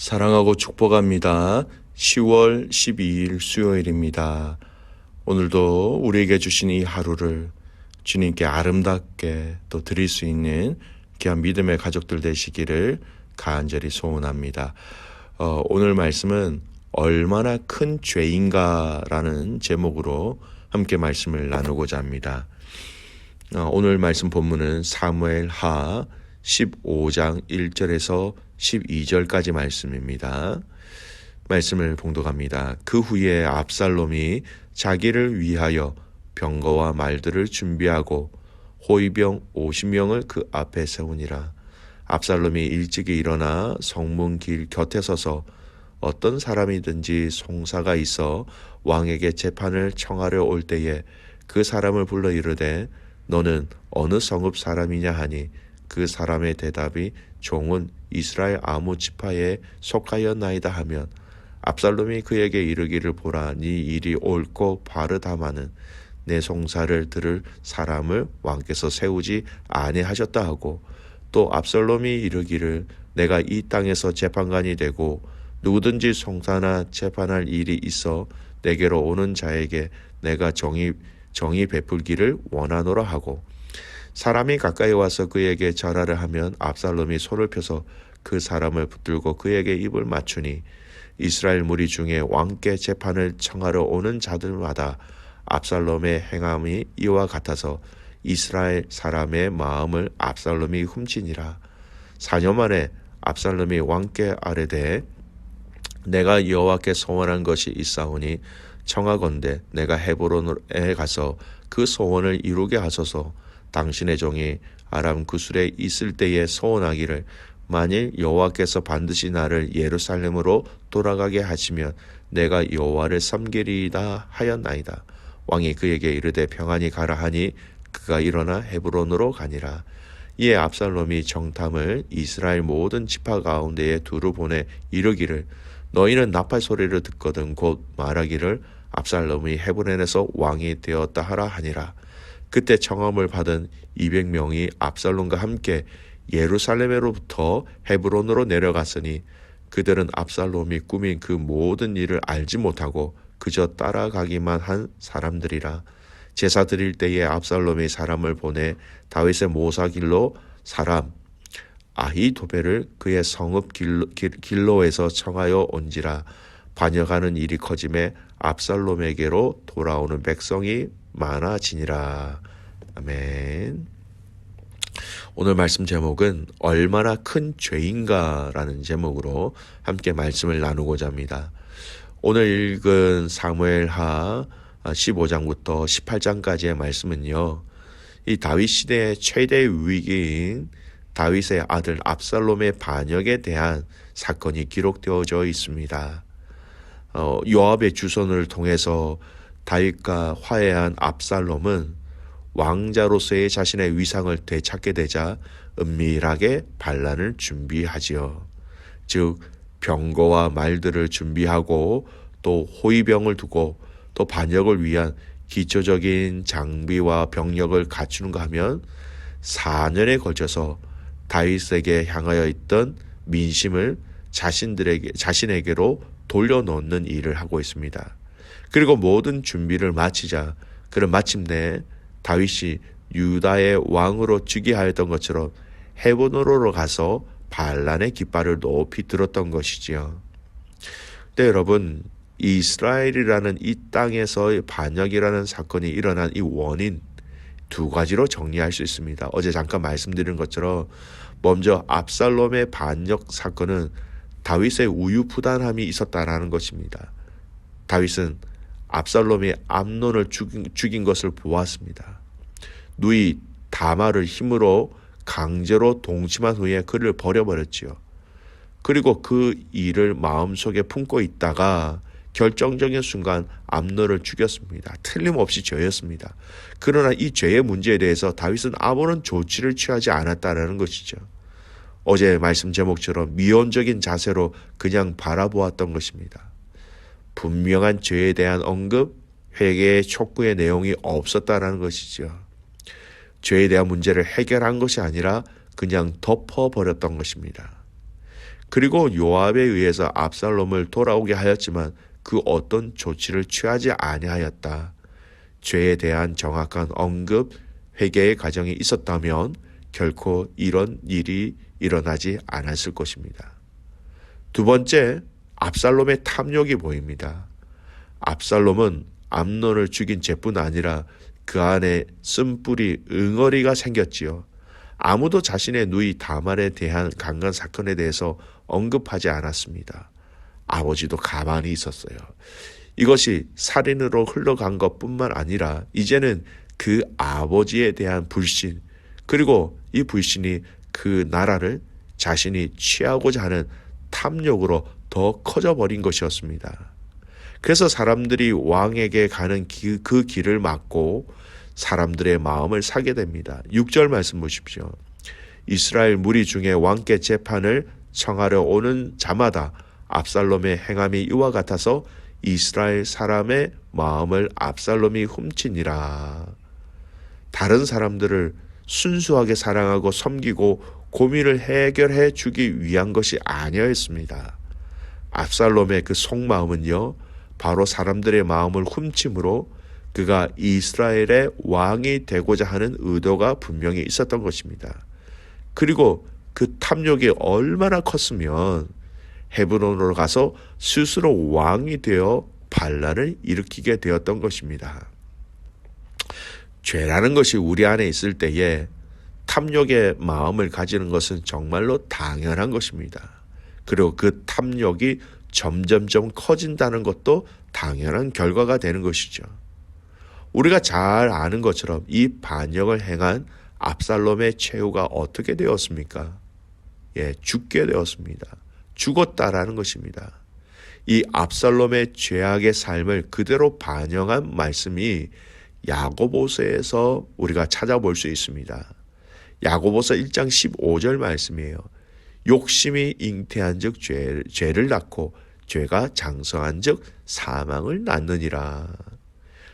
사랑하고 축복합니다. 10월 12일 수요일입니다. 오늘도 우리에게 주신 이 하루를 주님께 아름답게 또 드릴 수 있는 귀한 믿음의 가족들 되시기를 간절히 소원합니다. 오늘 말씀은 얼마나 큰 죄인가라는 제목으로 함께 말씀을 나누고자 합니다. 오늘 말씀 본문은 사무엘하 15장 1절에서 12절까지 말씀입니다. 말씀을 봉독합니다. 그 후에 압살롬이 자기를 위하여 병거와 말들을 준비하고 호위병 50명을 그 앞에 세우니라. 압살롬이 일찍이 일어나 성문 길 곁에 서서 어떤 사람이든지 송사가 있어 왕에게 재판을 청하려 올 때에 그 사람을 불러 이르되 너는 어느 성읍 사람이냐 하니 그 사람의 대답이 종은 이스라엘 아무 지파에 속하였나이다 하면 압살롬이 그에게 이르기를 보라 네 일이 옳고 바르다마는 내 송사를 들을 사람을 왕께서 세우지 아니하셨다 하고 또 압살롬이 이르기를 내가 이 땅에서 재판관이 되고 누구든지 송사나 재판할 일이 있어 내게로 오는 자에게 내가 정의 베풀기를 원하노라 하고 사람이 가까이 와서 그에게 절하려 하면 압살롬이 손을 펴서 그 사람을 붙들고 그에게 입을 맞추니 이스라엘 무리 중에 왕께 재판을 청하러 오는 자들마다 압살롬의 행함이 이와 같아서 이스라엘 사람의 마음을 압살롬이 훔치니라. 4년 만에 압살롬이 왕께 아뢰되 내가 여호와께 소원한 것이 있사오니 청하건대 내가 헤브론에 가서 그 소원을 이루게 하소서. 당신의 종이 아람 구술에 있을 때에 소원하기를 만일 여호와께서 반드시 나를 예루살렘으로 돌아가게 하시면 내가 여호와를 섬기리이다 하였나이다. 왕이 그에게 이르되 평안히 가라 하니 그가 일어나 헤브론으로 가니라. 이에 압살롬이 정탐을 이스라엘 모든 지파 가운데에 두루 보내 이르기를 너희는 나팔 소리를 듣거든 곧 말하기를 압살롬이 헤브론에서 왕이 되었다 하라 하니라. 그때 청함을 받은 200명이 압살롬과 함께 예루살렘으로부터 헤브론으로 내려갔으니 그들은 압살롬이 꾸민 그 모든 일을 알지 못하고 그저 따라가기만 한 사람들이라. 제사 드릴 때에 압살롬이 사람을 보내 다윗의 모사길로 사람 아히도벨을 그의 성읍 길로에서 청하여 온지라. 반역하는 일이 커짐에 압살롬에게로 돌아오는 백성이 많아지니라. 아멘. 오늘 말씀 제목은 얼마나 큰 죄인가라는 제목으로 함께 말씀을 나누고자 합니다. 오늘 읽은 사무엘하 15장부터 18장까지의 말씀은요, 이 다윗 시대의 최대 위기인 다윗의 아들 압살롬의 반역에 대한 사건이 기록되어져 있습니다. 요압의 주선을 통해서 다윗과 화해한 압살롬은 왕자로서의 자신의 위상을 되찾게 되자 은밀하게 반란을 준비하지요. 즉 병거와 말들을 준비하고 또 호위병을 두고 또 반역을 위한 기초적인 장비와 병력을 갖추는가 하면 4년에 걸쳐서 다윗에게 향하여 있던 민심을 자신에게로 돌려놓는 일을 하고 있습니다. 그리고 모든 준비를 마치자 그는 마침내 다윗이 유다의 왕으로 즉위하였던 것처럼 헤브론으로 가서 반란의 깃발을 높이 들었던 것이지요. 네, 여러분, 이스라엘이라는 이 땅에서의 반역이라는 사건이 일어난 이 원인 두 가지로 정리할 수 있습니다. 어제 잠깐 말씀드린 것처럼 먼저 압살롬의 반역 사건은 다윗의 우유부단함이 있었다라는 것입니다. 다윗은 압살롬이 암논을 죽인 것을 보았습니다. 누이 다말을 힘으로 강제로 동침한 후에 그를 버려버렸지요. 그리고 그 일을 마음속에 품고 있다가 결정적인 순간 암논을 죽였습니다. 틀림없이 죄였습니다. 그러나 이 죄의 문제에 대해서 다윗은 아무런 조치를 취하지 않았다는 것이죠. 어제 말씀 제목처럼 미온적인 자세로 그냥 바라보았던 것입니다. 분명한 죄에 대한 언급, 회개의 촉구의 내용이 없었다는 것이죠. 죄에 대한 문제를 해결한 것이 아니라 그냥 덮어버렸던 것입니다. 그리고 요압에 의해서 압살롬을 돌아오게 하였지만 그 어떤 조치를 취하지 아니하였다. 죄에 대한 정확한 언급, 회개의 과정이 있었다면 결코 이런 일이 일어나지 않았을 것입니다. 두 번째, 압살롬의 탐욕이 보입니다. 압살롬은 암논을 죽인 죄뿐 아니라 그 안에 쓴뿌리 응어리가 생겼지요. 아무도 자신의 누이 다말에 대한 강간 사건에 대해서 언급하지 않았습니다. 아버지도 가만히 있었어요. 이것이 살인으로 흘러간 것뿐만 아니라 이제는 그 아버지에 대한 불신, 그리고 이 불신이 그 나라를 자신이 취하고자 하는 탐욕으로 더 커져버린 것이었습니다. 그래서 사람들이 왕에게 가는 그 길을 막고 사람들의 마음을 사게 됩니다. 6절 말씀 보십시오. 이스라엘 무리 중에 왕께 재판을 청하려 오는 자마다 압살롬의 행함이 이와 같아서 이스라엘 사람의 마음을 압살롬이 훔치니라. 다른 사람들을 순수하게 사랑하고 섬기고 고민을 해결해 주기 위한 것이 아니었습니다. 압살롬의 그 속마음은요, 바로 사람들의 마음을 훔침으로 그가 이스라엘의 왕이 되고자 하는 의도가 분명히 있었던 것입니다. 그리고 그 탐욕이 얼마나 컸으면 헤브론으로 가서 스스로 왕이 되어 반란을 일으키게 되었던 것입니다. 죄라는 것이 우리 안에 있을 때에 탐욕의 마음을 가지는 것은 정말로 당연한 것입니다. 그리고 그 탐욕이 점점점 커진다는 것도 당연한 결과가 되는 것이죠. 우리가 잘 아는 것처럼 이 반역을 행한 압살롬의 최후가 어떻게 되었습니까? 죽게 되었습니다. 죽었다라는 것입니다. 이 압살롬의 죄악의 삶을 그대로 반영한 말씀이 야고보서에서 우리가 찾아볼 수 있습니다. 야고보서 1장 15절 말씀이에요. 욕심이 잉태한 즉 죄를 낳고 죄가 장성한 즉 사망을 낳느니라.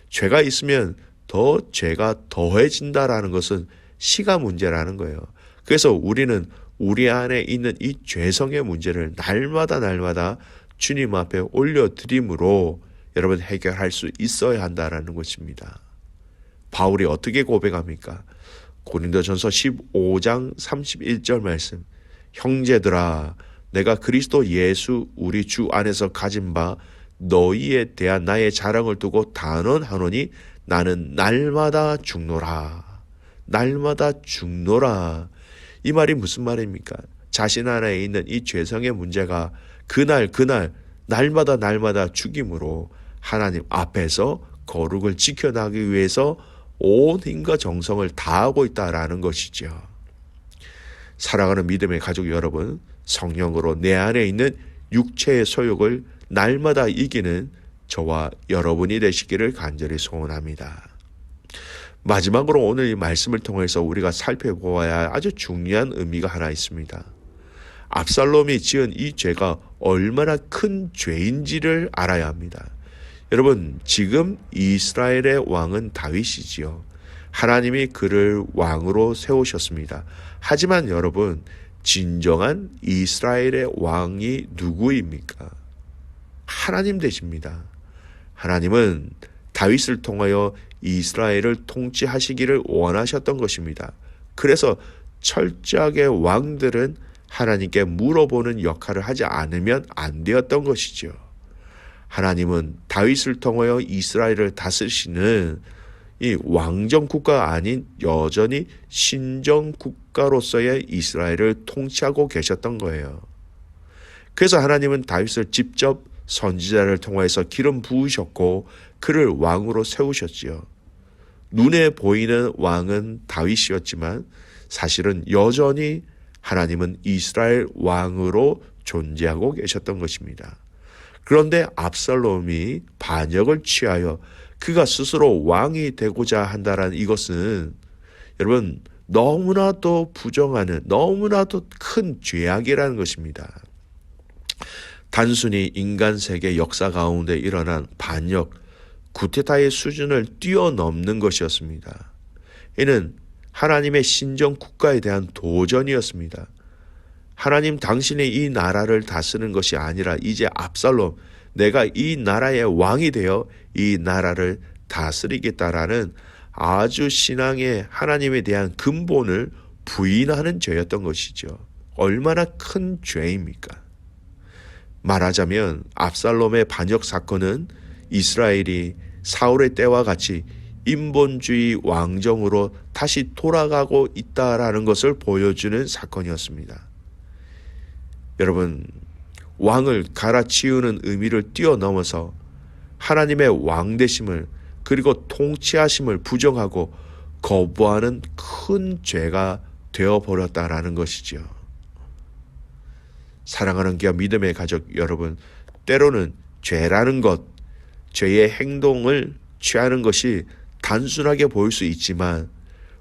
죄가 있으면 더 죄가 더해진다라는 것은 시가 문제라는 거예요. 그래서 우리는 우리 안에 있는 이 죄성의 문제를 날마다 주님 앞에 올려드림으로 여러분 해결할 수 있어야 한다라는 것입니다. 바울이 어떻게 고백합니까? 고린도전서 15장 31절 말씀. 형제들아, 내가 그리스도 예수 우리 주 안에서 가진 바 너희에 대한 나의 자랑을 두고 단언하노니 나는 날마다 죽노라. 날마다 죽노라. 이 말이 무슨 말입니까? 자신 안에 있는 이 죄성의 문제가 그날 날마다 죽임으로 하나님 앞에서 거룩을 지켜나가기 위해서 온 힘과 정성을 다하고 있다라는 것이죠. 사랑하는 믿음의 가족 여러분, 성령으로 내 안에 있는 육체의 소욕을 날마다 이기는 저와 여러분이 되시기를 간절히 소원합니다. 마지막으로 오늘 이 말씀을 통해서 우리가 살펴보아야 할 아주 중요한 의미가 하나 있습니다. 압살롬이 지은 이 죄가 얼마나 큰 죄인지를 알아야 합니다. 여러분, 지금 이스라엘의 왕은 다윗이지요. 하나님이 그를 왕으로 세우셨습니다. 하지만 여러분, 진정한 이스라엘의 왕이 누구입니까? 하나님 되십니다. 하나님은 다윗을 통하여 이스라엘을 통치하시기를 원하셨던 것입니다. 그래서 철저하게 왕들은 하나님께 물어보는 역할을 하지 않으면 안 되었던 것이죠. 하나님은 다윗을 통하여 이스라엘을 다스리시는 이 왕정 국가가 아닌 여전히 신정 국가로서의 이스라엘을 통치하고 계셨던 거예요. 그래서 하나님은 다윗을 직접 선지자를 통해서 기름 부으셨고 그를 왕으로 세우셨지요. 눈에 보이는 왕은 다윗이었지만 사실은 여전히 하나님은 이스라엘 왕으로 존재하고 계셨던 것입니다. 그런데 압살롬이 반역을 취하여 그가 스스로 왕이 되고자 한다는 이것은 여러분 너무나도 부정하는 너무나도 큰 죄악이라는 것입니다. 단순히 인간 세계 역사 가운데 일어난 반역, 구테타의 수준을 뛰어넘는 것이었습니다. 이는 하나님의 신정 국가에 대한 도전이었습니다. 하나님 당신이 이 나라를 다스리는 것이 아니라 이제 압살롬, 내가 이 나라의 왕이 되어 이 나라를 다스리겠다라는 아주 신앙의 하나님에 대한 근본을 부인하는 죄였던 것이죠. 얼마나 큰 죄입니까? 말하자면 압살롬의 반역 사건은 이스라엘이 사울의 때와 같이 인본주의 왕정으로 다시 돌아가고 있다라는 것을 보여주는 사건이었습니다. 여러분, 왕을 갈아치우는 의미를 뛰어넘어서 하나님의 왕되심을 그리고 통치하심을 부정하고 거부하는 큰 죄가 되어버렸다라는 것이죠. 사랑하는 귀한 믿음의 가족 여러분, 때로는 죄라는 것, 죄의 행동을 취하는 것이 단순하게 보일 수 있지만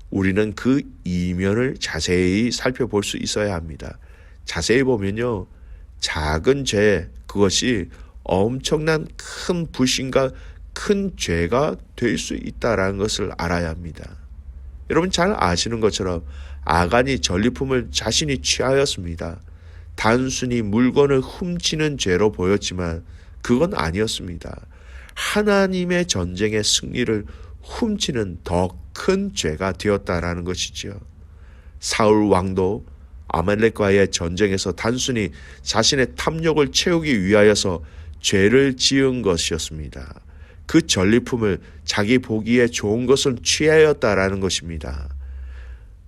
우리는 그 이면을 자세히 살펴볼 수 있어야 합니다. 자세히 보면요, 작은 죄, 그것이 엄청난 큰 불신과 큰 죄가 될 수 있다는 것을 알아야 합니다. 여러분 잘 아시는 것처럼 아간이 전리품을 자신이 취하였습니다. 단순히 물건을 훔치는 죄로 보였지만 그건 아니었습니다. 하나님의 전쟁의 승리를 훔치는 더 큰 죄가 되었다라는 것이지요. 사울 왕도 아말렉과의 전쟁에서 단순히 자신의 탐욕을 채우기 위하여서 죄를 지은 것이었습니다. 그 전리품을 자기 보기에 좋은 것을 취하였다라는 것입니다.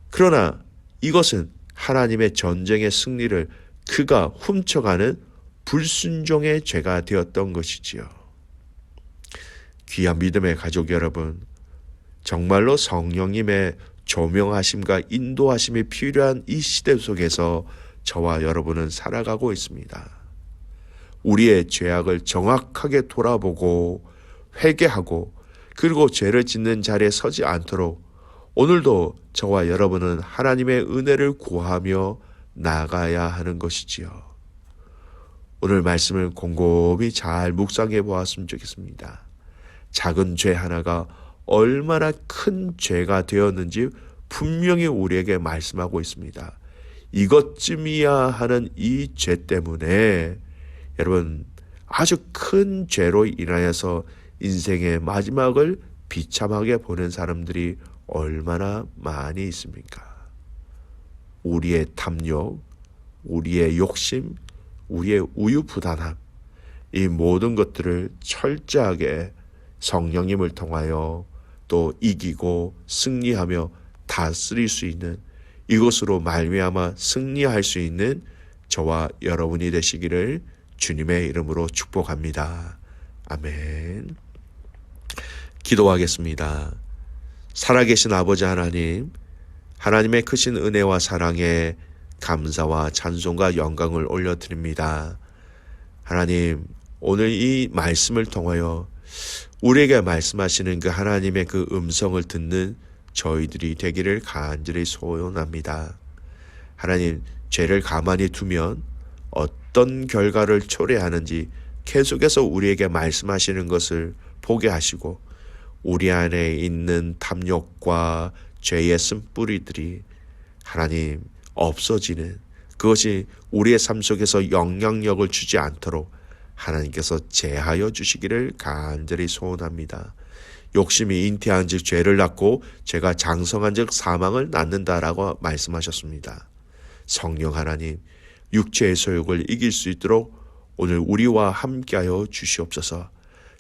그러나 이것은 하나님의 전쟁의 승리를 그가 훔쳐가는 불순종의 죄가 되었던 것이지요. 귀한 믿음의 가족 여러분, 정말로 성령님의 조명하심과 인도하심이 필요한 이 시대 속에서 저와 여러분은 살아가고 있습니다. 우리의 죄악을 정확하게 돌아보고 회개하고 그리고 죄를 짓는 자리에 서지 않도록 오늘도 저와 여러분은 하나님의 은혜를 구하며 나가야 하는 것이지요. 오늘 말씀을 곰곰이 잘 묵상해 보았으면 좋겠습니다. 작은 죄 하나가 얼마나 큰 죄가 되었는지 분명히 우리에게 말씀하고 있습니다. 이것쯤이야 하는 이 죄 때문에 여러분 아주 큰 죄로 인하여서 인생의 마지막을 비참하게 보낸 사람들이 얼마나 많이 있습니까? 우리의 탐욕, 우리의 욕심, 우리의 우유부단함, 이 모든 것들을 철저하게 성령님을 통하여 또 이기고 승리하며 다스릴 수 있는, 이것으로 말미암아 승리할 수 있는 저와 여러분이 되시기를 주님의 이름으로 축복합니다. 아멘. 기도하겠습니다. 살아계신 아버지 하나님, 하나님의 크신 은혜와 사랑에 감사와 찬송과 영광을 올려드립니다. 하나님, 오늘 이 말씀을 통하여 우리에게 말씀하시는 그 하나님의 그 음성을 듣는 저희들이 되기를 간절히 소원합니다. 하나님, 죄를 가만히 두면 어떤 결과를 초래하는지 계속해서 우리에게 말씀하시는 것을 보게 하시고 우리 안에 있는 탐욕과 죄의 쓴뿌리들이 하나님 없어지는, 그것이 우리의 삶 속에서 영향력을 주지 않도록 하나님께서 제하여 주시기를 간절히 소원합니다. 욕심이 잉태한 즉 죄를 낳고 죄가 장성한 즉 사망을 낳는다라고 말씀하셨습니다. 성령 하나님, 육체의 소욕을 이길 수 있도록 오늘 우리와 함께하여 주시옵소서.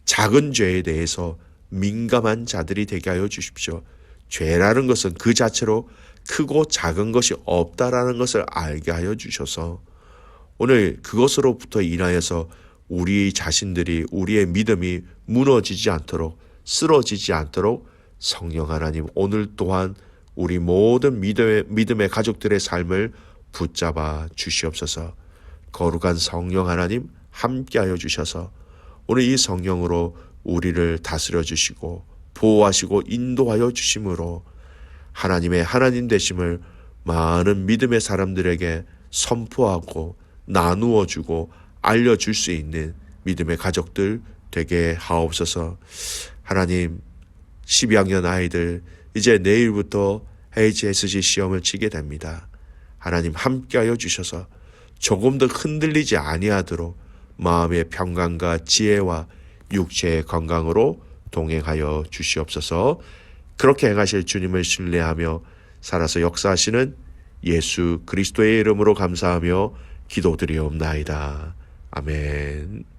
작은 죄에 대해서 민감한 자들이 되게 하여 주십시오. 죄라는 것은 그 자체로 크고 작은 것이 없다라는 것을 알게 하여 주셔서 오늘 그것으로부터 인하여서 우리 자신들이, 우리의 믿음이 무너지지 않도록, 쓰러지지 않도록 성령 하나님 오늘 또한 우리 모든 믿음의 가족들의 삶을 붙잡아 주시옵소서. 거룩한 성령 하나님 함께하여 주셔서 오늘 이 성령으로 우리를 다스려 주시고 보호하시고 인도하여 주심으로 하나님의 하나님 되심을 많은 믿음의 사람들에게 선포하고 나누어 주고 알려줄 수 있는 믿음의 가족들 되게 하옵소서. 하나님, 12학년 아이들 이제 내일부터 HSC 시험을 치게 됩니다. 하나님 함께하여 주셔서 조금 더 흔들리지 아니하도록 마음의 평강과 지혜와 육체의 건강으로 동행하여 주시옵소서. 그렇게 행하실 주님을 신뢰하며 살아서 역사하시는 예수 그리스도의 이름으로 감사하며 기도드리옵나이다. 아멘.